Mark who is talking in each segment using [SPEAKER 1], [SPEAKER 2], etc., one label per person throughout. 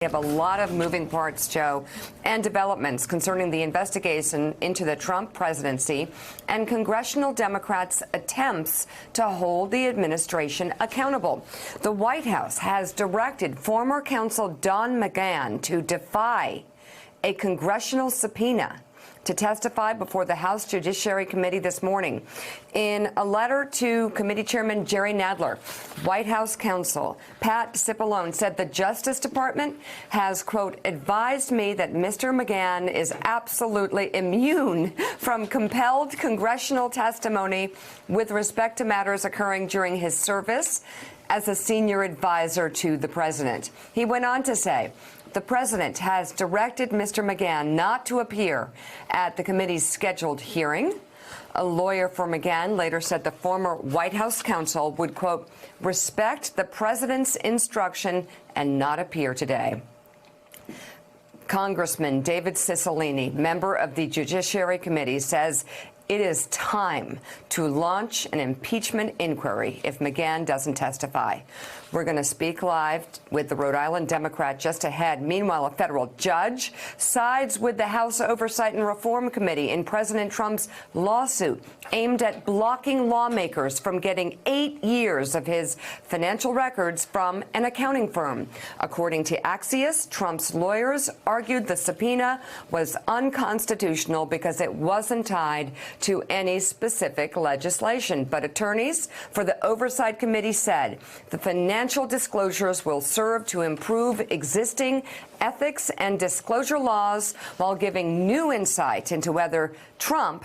[SPEAKER 1] We have a lot of moving parts, Joe, and developments concerning the investigation into the Trump presidency and congressional Democrats' attempts to hold the administration accountable. The White House has directed former counsel Don McGahn to defy a congressional subpoena to testify before the House Judiciary Committee this morning. In a letter to Committee Chairman Jerry Nadler, White House counsel Pat Cipollone said the Justice Department has, quote, advised me that Mr. McGahn is absolutely immune from compelled congressional testimony with respect to matters occurring during his service as a senior advisor to the president. He went on to say, the president has directed Mr. McGahn not to appear at the committee's scheduled hearing. A lawyer for McGahn later said the former White House counsel would, quote, respect the president's instruction and not appear today. Congressman David Cicilline, member of the Judiciary Committee, says it is time to launch an impeachment inquiry if McGahn doesn't testify. We're going to speak live with the Rhode Island Democrat just ahead. Meanwhile, a federal judge sides with the House Oversight and Reform Committee in President Trump's lawsuit aimed at blocking lawmakers from getting 8 years of his financial records from an accounting firm. According to Axios, Trump's lawyers argued the subpoena was unconstitutional because it wasn't tied to any specific legislation. But attorneys for the Oversight Committee said the financial disclosures will serve to improve existing ethics and disclosure laws while giving new insight into whether Trump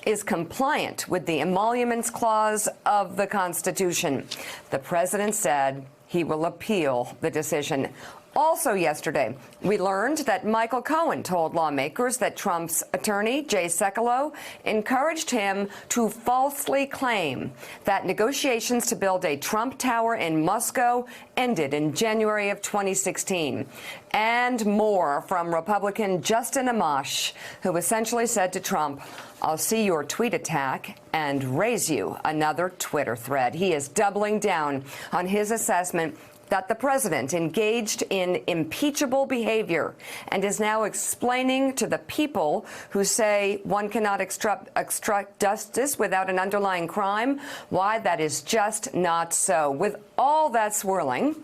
[SPEAKER 1] is compliant with the Emoluments Clause of the Constitution. The president said he will appeal the decision. Also yesterday, we learned that Michael Cohen told lawmakers that Trump's attorney, Jay Sekulow, encouraged him to falsely claim that negotiations to build a Trump Tower in Moscow ended in January of 2016. And more from Republican Justin Amash, who essentially said to Trump, I'll see your tweet attack and raise you another Twitter thread. He is doubling down on his assessment that the president engaged in impeachable behavior and is now explaining to the people who say one cannot extract justice without an underlying crime why that is just not so. With all that swirling,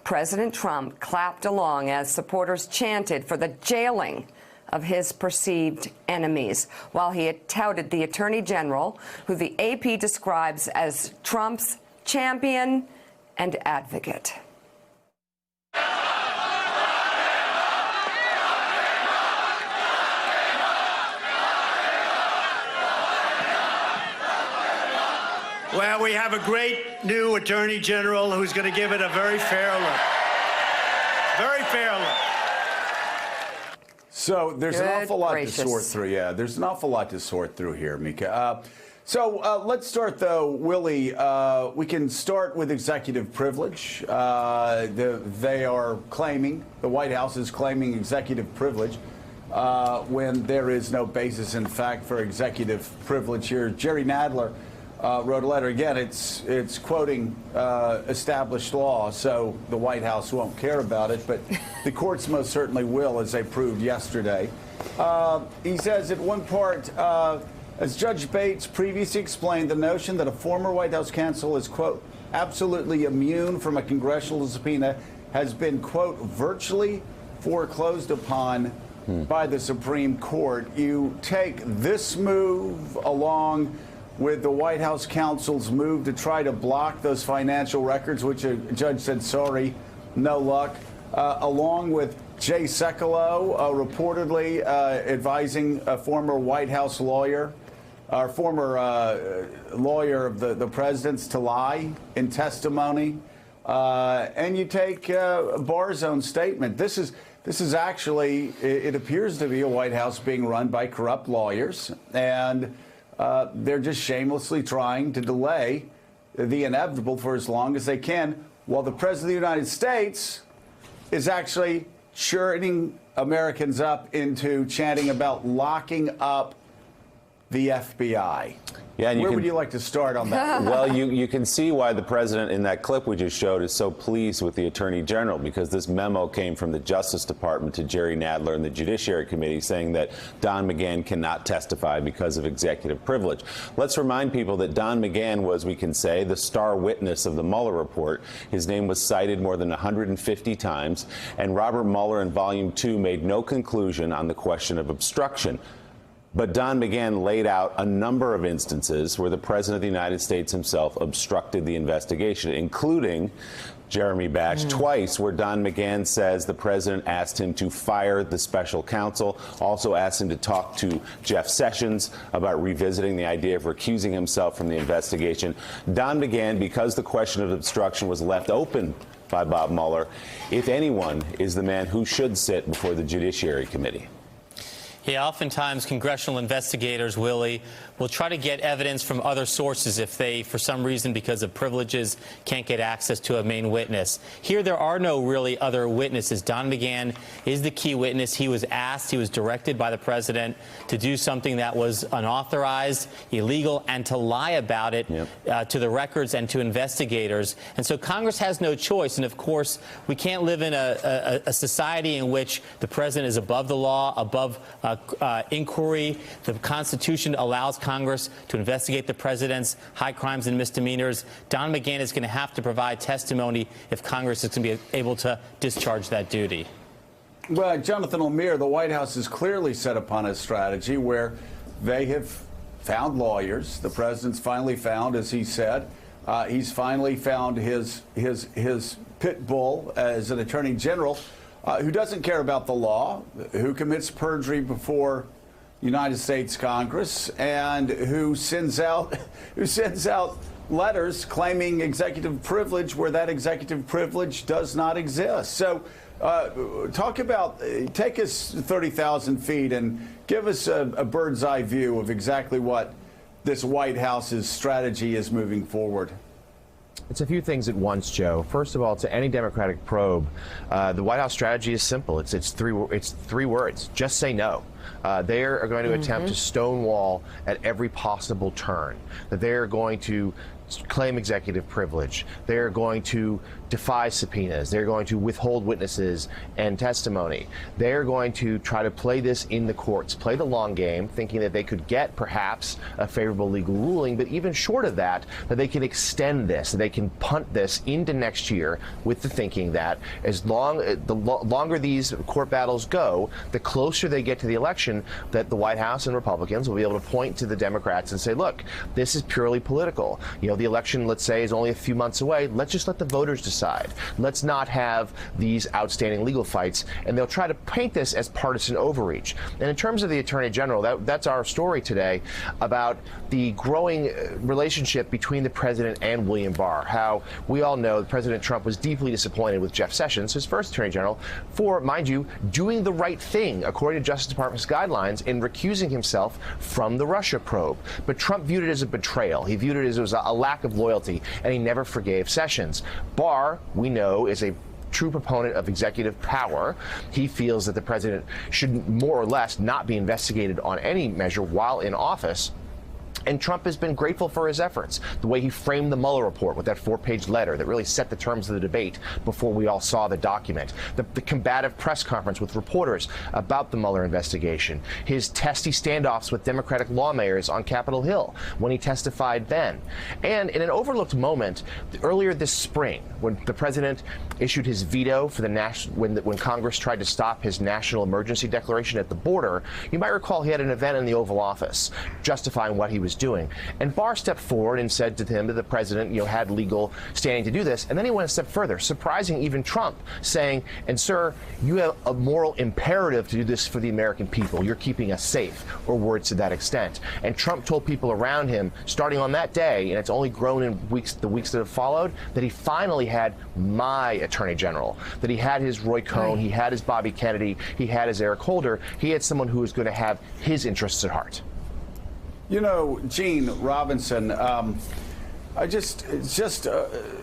[SPEAKER 1] President Trump clapped along as supporters chanted for the jailing of his perceived enemies, while he had touted the Attorney General, who the AP describes as Trump's champion and advocate.
[SPEAKER 2] Well, we have a great new Attorney General who's going to give it a very fair look. Very fair look.
[SPEAKER 3] So there's an awful lot to sort through. Yeah, there's an awful lot to sort through here, Mika. So let's start, though, Willie. We can start with executive privilege. They are claiming, the White House is claiming executive privilege when there is no basis in fact for executive privilege here. Jerry Nadler wrote a letter. Again, it's quoting established law, so the White House won't care about it, but the courts most certainly will, as they proved yesterday. He says at one part, as Judge Bates previously explained, the notion that a former White House counsel is, quote, absolutely immune from a congressional subpoena has been, quote, virtually foreclosed upon by the Supreme Court. You take this move along with the White House counsel's move to try to block those financial records, which a judge said, sorry, no luck, along with Jay Sekulow reportedly advising a former White House lawyer, our former lawyer of the president's, to lie in testimony. And you take Barr's own statement. This is actually, it appears to be a White House being run by corrupt lawyers, and they're just shamelessly trying to delay the inevitable for as long as they can, while the President of the United States is actually churning Americans up into chanting about locking up the FBI.
[SPEAKER 4] Yeah, and
[SPEAKER 3] Where would you like to start on that?
[SPEAKER 4] Well, you can see why the president in that clip we just showed is so pleased with the Attorney General, because this memo came from the Justice Department to Jerry Nadler and the Judiciary Committee saying that Don McGahn cannot testify because of executive privilege. Let's remind people that Don McGahn was, we can say, the star witness of the Mueller report. His name was cited more than 150 times, and Robert Mueller in Volume 2 made no conclusion on the question of obstruction. But Don McGahn laid out a number of instances where the President of the United States himself obstructed the investigation, including Jeremy Bash twice, where Don McGahn says the president asked him to fire the special counsel, also asked him to talk to Jeff Sessions about revisiting the idea of recusing himself from the investigation. Don McGahn, because the question of obstruction was left open by Bob Mueller, if anyone, is the man who should sit before the Judiciary Committee.
[SPEAKER 5] Yeah, oftentimes congressional investigators, Willie, will try to get evidence from other sources if they, for some reason, because of privileges, can't get access to a main witness. Here, there are no really other witnesses. Don McGahn is the key witness. He was asked, he was directed by the president to do something that was unauthorized, illegal, and to lie about it to the records and to investigators. And so Congress has no choice. And, of course, we can't live in a society in which the president is above the law, above inquiry. The Constitution allows Congress to investigate the president's high crimes and misdemeanors. Don McGahn is going to have to provide testimony if Congress is going to be able to discharge that duty.
[SPEAKER 3] Well, Jonathan Lemire, the White House is clearly set upon a strategy where they have found lawyers. The president's finally found, as he said, he's finally found his pit bull as an attorney general. Who doesn't care about the law, who commits perjury before United States Congress, and who sends out letters claiming executive privilege where that executive privilege does not exist. So take us 30,000 feet and give us a bird's eye view of exactly what this White House's strategy is moving forward.
[SPEAKER 6] It's a few things at once, Joe. First of all, to any Democratic probe, the White House strategy is simple. It's three words. Just say no. They are going to attempt to stonewall at every possible turn. That they are going to claim executive privilege. They're going to defy subpoenas. They're going to withhold witnesses and testimony. They're going to try to play this in the courts, play the long game, thinking that they could get perhaps a favorable legal ruling, but even short of that, that they can extend this, that they can punt this into next year with the thinking that the longer these court battles go, the closer they get to the election, that the White House and Republicans will be able to point to the Democrats and say, look, this is purely political. You know, the election, let's say, is only a few months away. Let's just let the voters decide. Let's not have these outstanding legal fights. And they'll try to paint this as partisan overreach. And in terms of the Attorney General, that's our story today about the growing relationship between the president and William Barr. How we all know President Trump was deeply disappointed with Jeff Sessions, his first Attorney General, for, mind you, doing the right thing, according to Justice Department's guidelines, in recusing himself from the Russia probe. But Trump viewed it as a betrayal. He viewed it as a lack of loyalty, and he never forgave Sessions. Barr, we know, is a true proponent of executive power. He feels that the president should more or less not be investigated on any measure while in office. And Trump has been grateful for his efforts, the way he framed the Mueller report with that 4-page letter that really set the terms of the debate before we all saw the document, the combative press conference with reporters about the Mueller investigation, his testy standoffs with Democratic lawmakers on Capitol Hill when he testified then. And in an overlooked moment earlier this spring, when the president issued his veto for when Congress tried to stop his national emergency declaration at the border, you might recall he had an event in the Oval Office justifying what he was doing. And Barr stepped forward and said to him that the president, had legal standing to do this. And then he went a step further, surprising even Trump, saying, and sir, you have a moral imperative to do this for the American people. You're keeping us safe, or words to that extent. And Trump told people around him, starting on that day, and it's only grown in the weeks that have followed, that he finally had my Attorney General, that he had his Roy Cohn, he had his Bobby Kennedy, he had his Eric Holder, he had someone who was going to have his interests at heart.
[SPEAKER 3] Gene Robinson,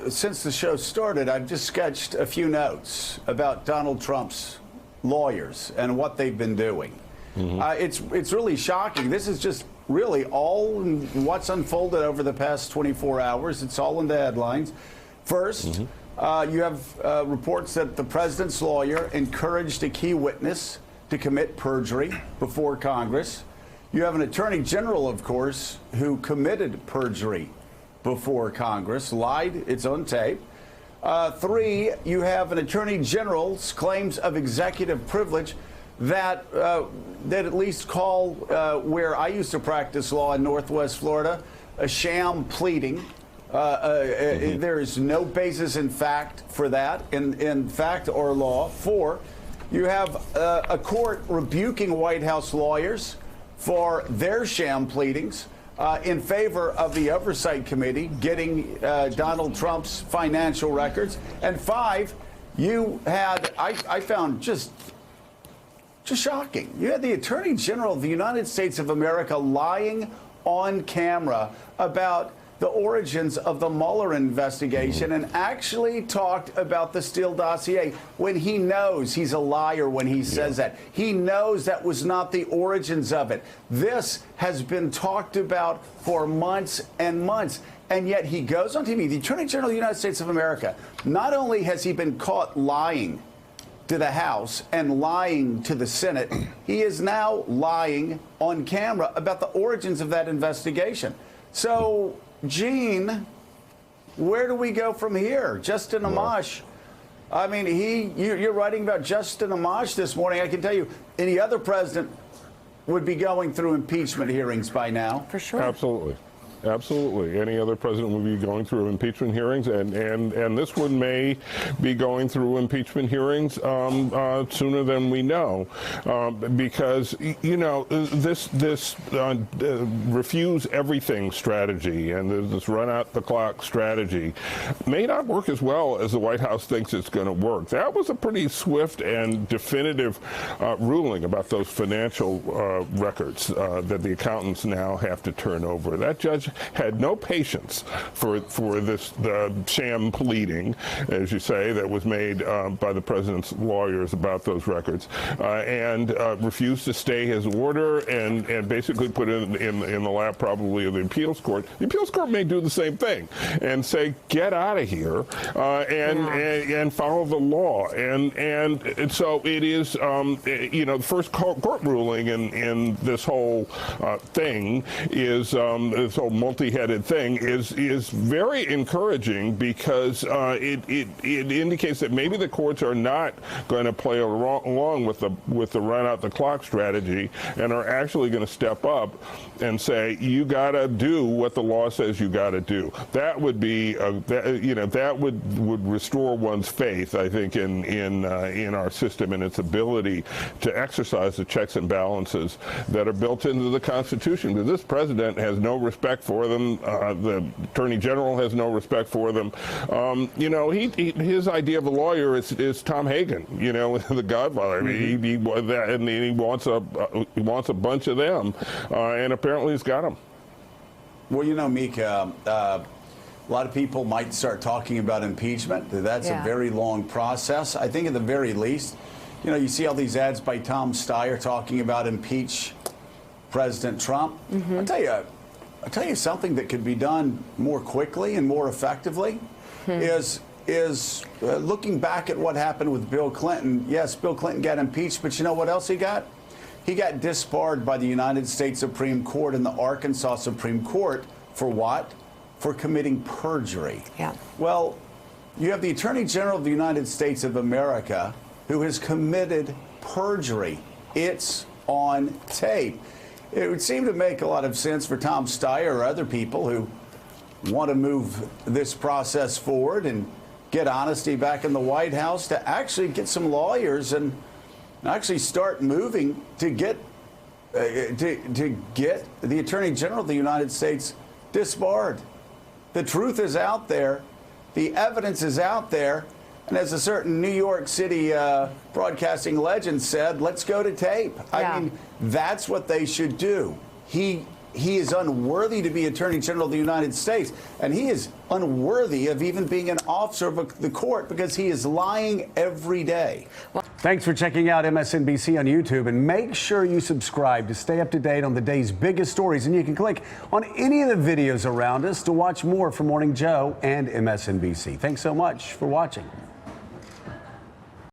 [SPEAKER 3] since the show started, I've just sketched a few notes about Donald Trump's lawyers and what they've been doing. It's really shocking. This is just really all what's unfolded over the past 24 hours. It's all in the headlines. First, you have reports that the president's lawyer encouraged a key witness to commit perjury before Congress. You have an attorney general, of course, who committed perjury before Congress, lied. It's on tape. 3, you have an attorney general's claims of executive privilege that at least call where I used to practice law in Northwest Florida a sham pleading. There is no basis in fact for that, in fact or law. 4, you have a court rebuking White House lawyers for their sham pleadings in favor of the Oversight Committee getting Donald Trump's financial records. And 5, you had, I found just shocking. You had the Attorney General of the United States of America lying on camera about the origins of the Mueller investigation and actually talked about the Steele dossier when he knows he's a liar when he says that. He knows that was not the origins of it. This has been talked about for months and months. And yet he goes on TV, the Attorney General of the United States of America. Not only has he been caught lying to the House and lying to the Senate, he is now lying on camera about the origins of that investigation. So, Gene, where do we go from here? Justin Amash. I mean, you're writing about Justin Amash this morning. I can tell you, any other president would be going through impeachment hearings by now. For sure.
[SPEAKER 7] Absolutely. Absolutely. Any other president would be going through impeachment hearings, and this one may be going through impeachment hearings sooner than we know, because this refuse everything strategy and this run out the clock strategy may not work as well as the White House thinks it's going to work. That was a pretty swift and definitive ruling about those financial records that the accountants now have to turn over. That judge had no patience for this sham pleading, as you say, that was made by the president's lawyers about those records, and refused to stay his order and basically put it in the lap probably of the appeals court. The appeals court may do the same thing and say, get out of here and follow the law. And so it is, the first court ruling in this whole thing is this whole multi-headed thing is very encouraging, because it indicates that maybe the courts are not going to play along with the run out the clock strategy and are actually going to step up and say, you got to do what the law says you got to do. That would be that would restore one's faith, I think, in our system and its ability to exercise the checks and balances that are built into the Constitution. Because this president has no respect for them. The Attorney General has no respect for them. His idea of a lawyer is Tom Hagen, the Godfather. I mean, he wants a bunch of them, and apparently he's got them.
[SPEAKER 3] Well, Mika, a lot of people might start talking about impeachment. That's a very long process. I think at the very least, you see all these ads by Tom Steyer talking about impeach President Trump. I'll tell you something that could be done more quickly and more effectively is looking back at what happened with Bill Clinton. Yes, Bill Clinton got impeached, but you know what else he got? He got disbarred by the United States Supreme Court and the Arkansas Supreme Court for what? For committing perjury. Yeah. Well, you have the Attorney General of the United States of America who has committed perjury. It's on tape. It would seem to make a lot of sense for Tom Steyer or other people who want to move this process forward and get honesty back in the White House to actually get some lawyers and actually start moving to get the Attorney General of the United States disbarred. The truth is out there. The evidence is out there. And as a certain New York City broadcasting legend said, let's go to tape. Yeah. I mean, that's what they should do. He is unworthy to be Attorney General of the United States, and he is unworthy of even being an officer of the court because he is lying every day. Well
[SPEAKER 8] Thanks for checking out MSNBC on YouTube, and make sure you subscribe to stay up to date on the day's biggest stories. And you can click on any of the videos around us to watch more from Morning Joe and MSNBC. Thanks so much for watching.